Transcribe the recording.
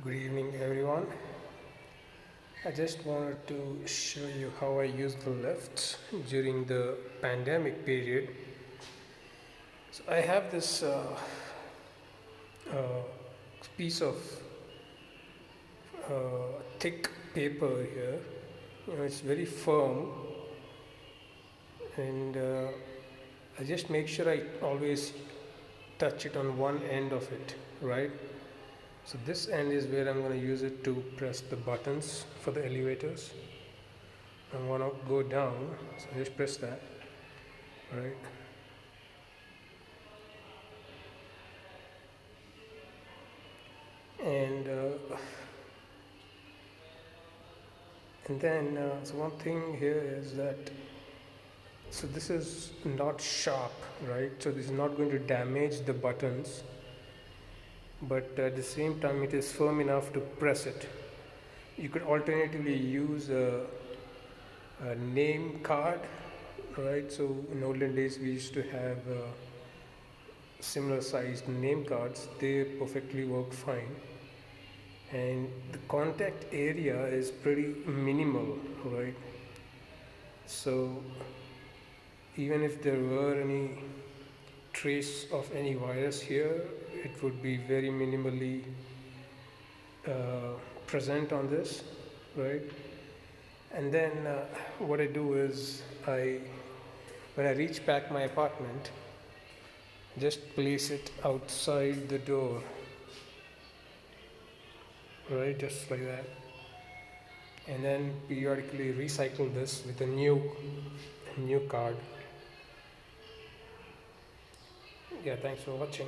Good evening, everyone. I just wanted to show you how I use the lift during the pandemic period. So I have this uh, piece of thick paper here. It's very firm, and I just make sure I always touch it on one end of it, right? So this end is where I'm going to use it to press the buttons for the elevators. I want to go down, so just press that, right? And then so one thing here is that so this is not sharp, right? So this is not going to damage the buttons, but at the same time it is firm enough to press it. You could alternatively use a name card, right? So in olden days we used to have similar sized name cards. They perfectly work fine, and the contact area is pretty minimal, right? So even if there were any trace of any virus here, it would be very minimally present on this, right? And then what I do is when I reach back my apartment, just place it outside the door, right? Just like that. And then periodically recycle this with a new card. Yeah, thanks for watching.